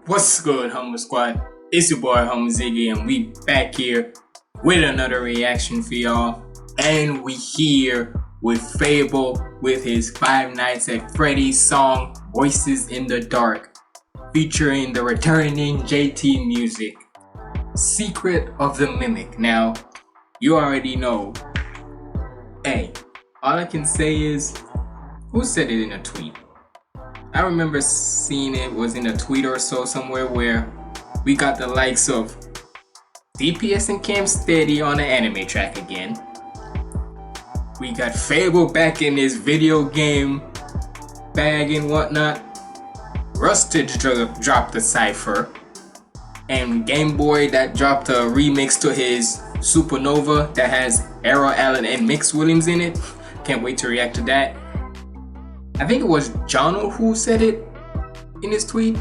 What's good, Humble Squad? It's your boy HumbleZiggy, and we back here with another reaction for y'all. And we here with FabvL with his Five Nights at Freddy's song Voices in the Dark, featuring the returning JT music, Secret of the Mimic. Now, you already know. Hey, all I can say is, who said it in a tweet? I remember seeing it was in a tweet or so somewhere where we got the likes of DPS and Cam Steady on the anime track again. We got FabvL back in his video game bag and whatnot. Rustage dropped the cipher. And Game Boy that dropped a remix to his Supernova that has Arrow Allen and Mix Williams in it. Can't wait to react to that. I think it was Jono who said it in his tweet.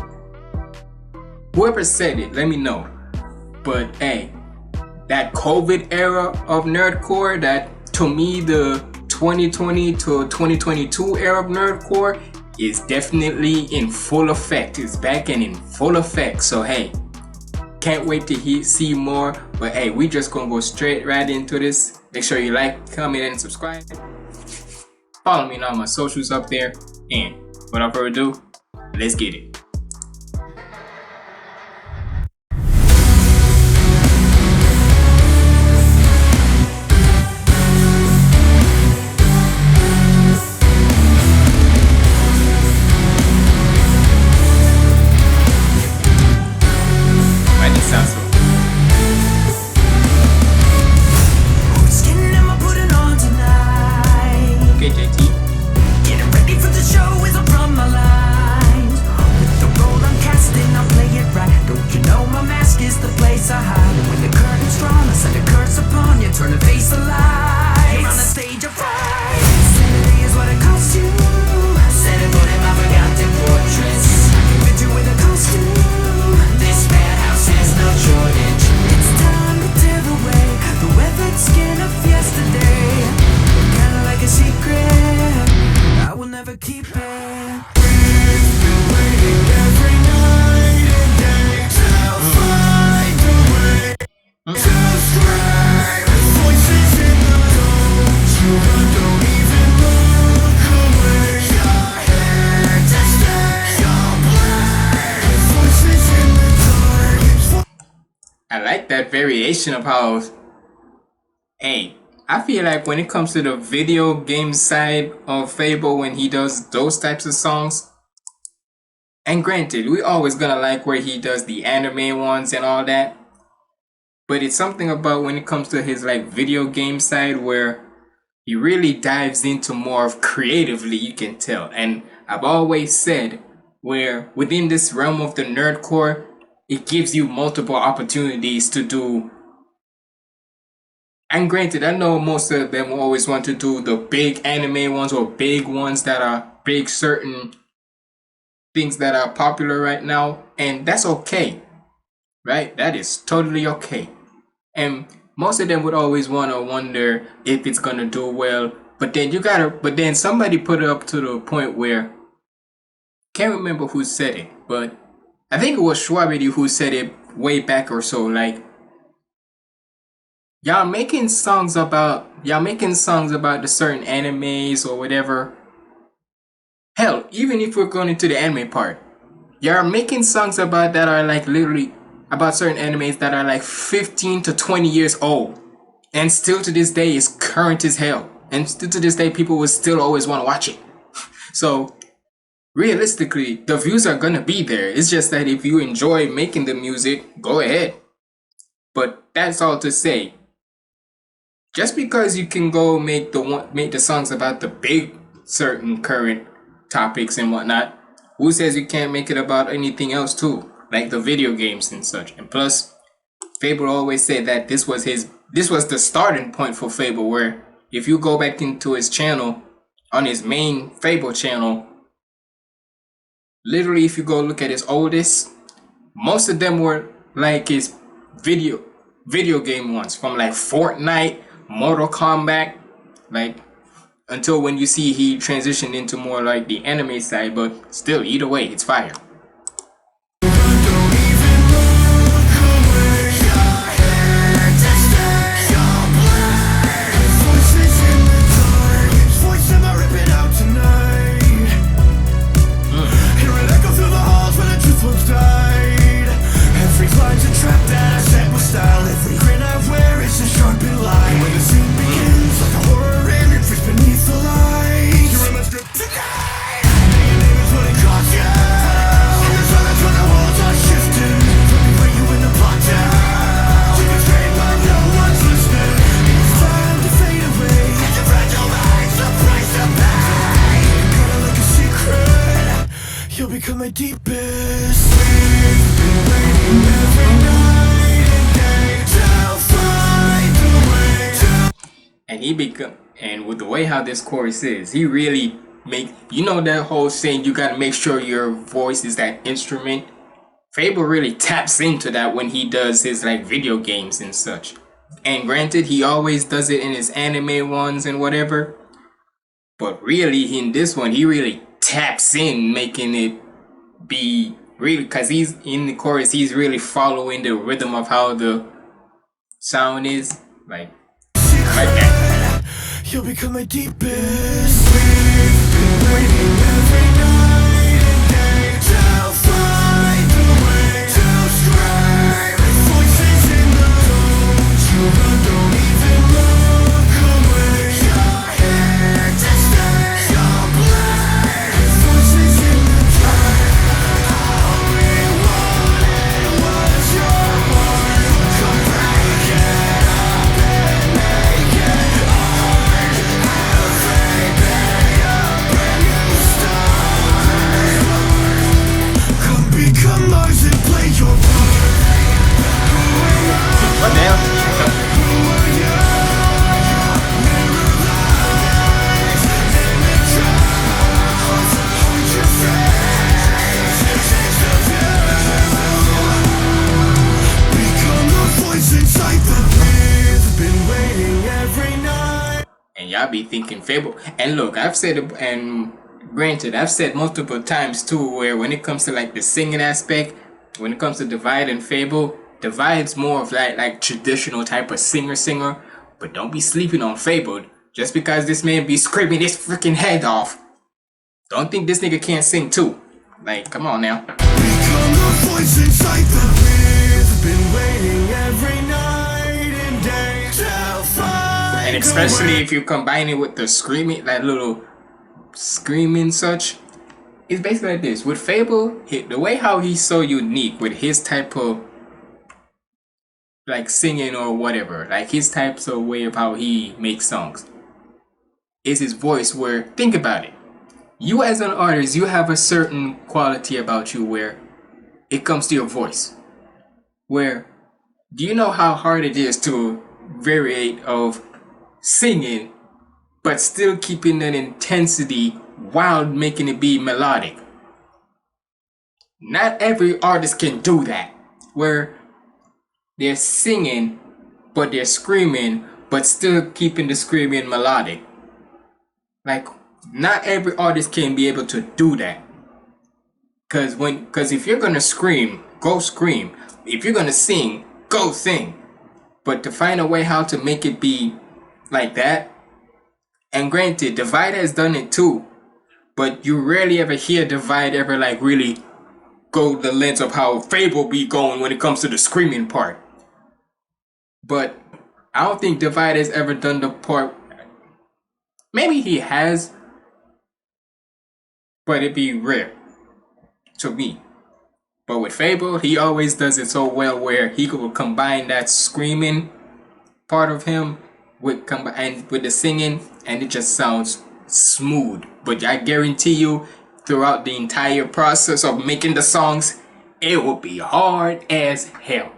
Whoever said it, let me know. But hey, that COVID era of nerdcore, that to me the 2020 to 2022 era of nerdcore is definitely in full effect. It's back and in full effect. So hey, can't wait to see more. But hey, we just gonna go straight right into this. Make sure you like, comment, and subscribe. Follow me on all my socials up there, and without further ado, let's get it. Why this sound so? Okay, JT. Getting ready for the show as I run my lines. With the role I'm casting, I'll play it right. Don't you know my mask is the place I hide? And when the curtain's drawn, I send a curse upon you, turn and face the lights. You're on the stage of fright. Sanity is what it costs you. Said it, put in my forgotten fortress. I can fit you with a costume. This madhouse has no shortage. It's time to tear away the weathered skin of yesterday. Kinda like a secret I will never keep it. We've been waiting every night and day to find a way to scream. Voices in the dark, you don't even look away. You're here to stay, you're blind. Voices in the dark. I like that variation of how, hey, I feel like when it comes to the video game side of FabvL, when he does those types of songs, and granted, we always gonna like where he does the anime ones and all that, but it's something about when it comes to his like video game side where he really dives into more of creatively, you can tell. And I've always said where within this realm of the nerdcore, it gives you multiple opportunities to do. And granted, I know most of them always want to do the big anime ones or big ones that are big certain things that are popular right now. And that's okay, right? That is totally okay. And most of them would always want to wonder if it's going to do well. But then somebody put it up to the point where, can't remember who said it, but I think it was Schwabedy who said it way back or so, like, y'all making songs about the certain animes or whatever. Hell, even if we're going into the anime part, y'all making songs about that are like literally about certain animes that are like 15 to 20 years old, and still to this day is current as hell, and still to this day people will still always want to watch it. So realistically, the views are gonna be there. It's just that if you enjoy making the music, go ahead. But that's all to say. Just because you can go make the songs about the big certain current topics and whatnot, who says you can't make it about anything else too, like the video games and such? And plus, FabvL always said that this was the starting point for FabvL, where if you go back into his channel, on his main FabvL channel, literally if you go look at his oldest, most of them were like his video game ones, from like Fortnite, Mortal Kombat, like until when you see he transitioned into more like the anime side, but still, either way, it's fire. deepest. We've been waiting every night and day to find a way to. And with the way how this chorus is, he really that whole saying you gotta make sure your voice is that instrument. FabvL really taps into that when he does his like video games and such. And granted, he always does it in his anime ones and whatever. But really, in this one, he really taps in, making it be really, because he's in the chorus, he's really following the rhythm of how the sound is. Like that. You'll become my deepest. We've been waiting every night and day to find a way to scream. Voices in the don't you run, don't even look away. You're here to stay. You're blind. Voices in the dark. All we wanted was your heart. Come break it up and make it hard. Every day a brand new start. Come become ours and play your part. What the hell? Who are you? Mirror light in the crowd. Hold your face, change the view. Become the voice inside the we've been waiting every night. And y'all be thinking FabvL. And look, I've said it, and granted, I've said multiple times too, where when it comes to like the singing aspect, when it comes to Divide and FabvL, Divide's more of like traditional type of singer, but don't be sleeping on FabvL. Just because this man be screaming his freaking head off, don't think this nigga can't sing too. Like, come on now. Become the voice inside the we've been waiting every night and day to find. And especially if you combine it with the screaming, that little screaming such, it's basically like this. With FabvL, the way how he's so unique with his type of like singing or whatever, like his types of way of how he makes songs, is his voice. Where, think about it, you as an artist, you have a certain quality about you where it comes to your voice. Where, do you know how hard it is to variate of singing but still keeping an intensity while making it be melodic? Not every artist can do that, where they're singing but they're screaming but still keeping the screaming melodic. Like, not every artist can be able to do that. Cause if you're gonna scream, go scream. If you're gonna sing, go sing. But to find a way how to make it be like that, and granted, Divide has done it too, but you rarely ever hear Divide ever like really go the length of how FabvL be going when it comes to the screaming part. But I don't think Divide has ever done the part. Maybe he has, but it'd be rare to me. But with FabvL, he always does it so well where he could combine that screaming part of him with the singing, and it just sounds smooth. But I guarantee you, throughout the entire process of making the songs, it will be hard as hell.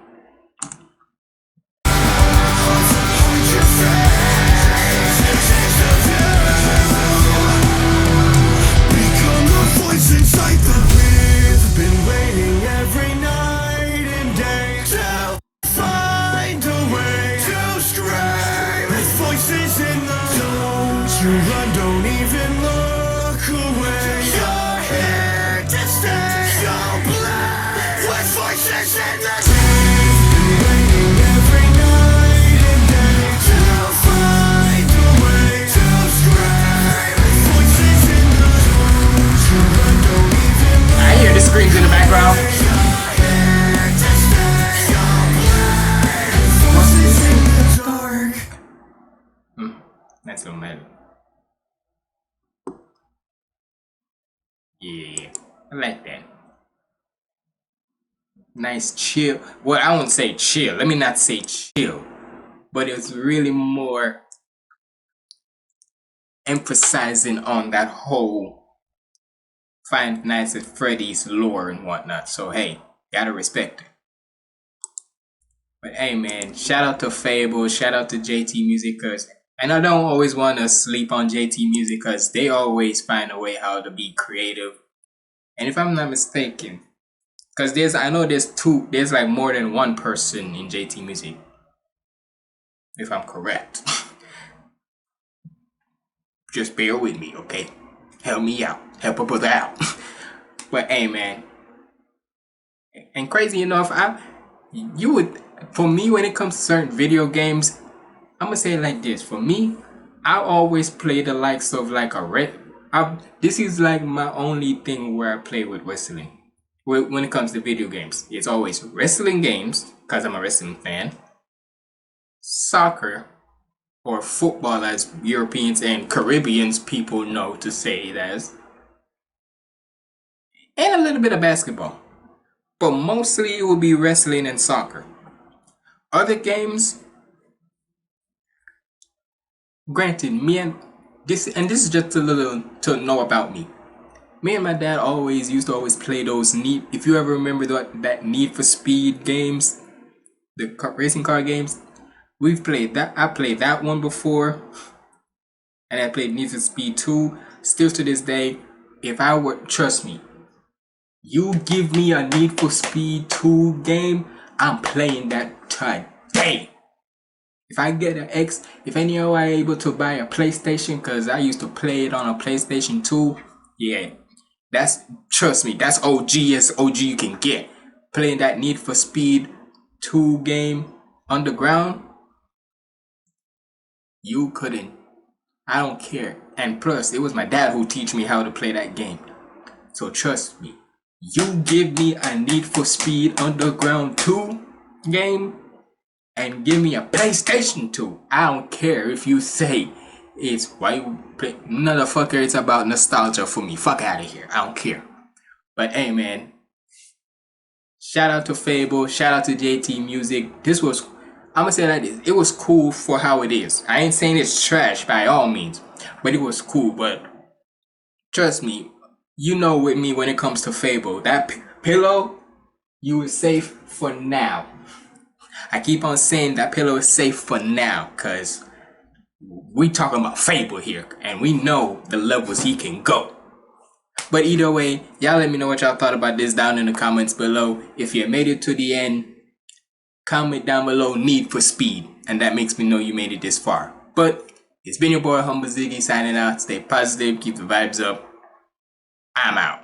Inside the we've been waiting every night and day to find a way to scream. With voices in the don't you run, don't even look away. You're here to stay. You're blind. With voices in the we've been waiting every night and day to find a way to scream. With voices in the don't you run, don't even look. I hear the screams in the background. That's so mad. Yeah, I like that. Nice chill. Well, I won't say chill. Let me not say chill. But it's really more emphasizing on that whole Five Nights at Freddy's lore and whatnot. So hey, gotta respect it. But hey man, shout out to FabvL, shout out to JT Music, and I don't always want to sleep on JT Music because they always find a way how to be creative. And if I'm not mistaken, because I know there's like more than one person in JT Music, if I'm correct. Just bear with me, okay? Help me out, help a brother out. But hey man, and crazy enough, for me, when it comes to certain video games, I'm gonna say it like this. For me, I always play the likes of like this is like my only thing where I play with wrestling. When it comes to video games, it's always wrestling games, because I'm a wrestling fan, soccer, or football as Europeans and Caribbeans people know to say it as, and a little bit of basketball. But mostly it will be wrestling and soccer. Other games, granted, this is just a little to know about me. Me and my dad used to play those if you ever remember that Need for Speed games, the racing car games, we've played that. I played that one before, and I played Need for Speed 2. Still to this day, trust me, you give me a Need for Speed 2 game, I'm playing that today. If I get if any of you are able to buy a PlayStation, because I used to play it on a PlayStation 2, yeah, trust me, that's OG as OG you can get. Playing that Need for Speed 2 game underground, you couldn't. I don't care. And plus, it was my dad who teach me how to play that game. So trust me, you give me a Need for Speed Underground 2 game and give me a PlayStation 2. I don't care if you say it's why you play. Motherfucker, it's about nostalgia for me. Fuck out of here. I don't care. But hey man, shout out to FabvL, shout out to JT Music. I'm gonna say that it was cool for how it is. I ain't saying it's trash by all means, but it was cool. But trust me, you know with me when it comes to FabvL, that pillow, you is safe for now. I keep on saying that pillow is safe for now, cause we talking about FabvL here, and we know the levels he can go. But either way, y'all let me know what y'all thought about this down in the comments below. If you made it to the end, comment down below Need for Speed, and that makes me know you made it this far. But it's been your boy HumbleZiggy signing out. Stay positive, keep the vibes up. I'm out.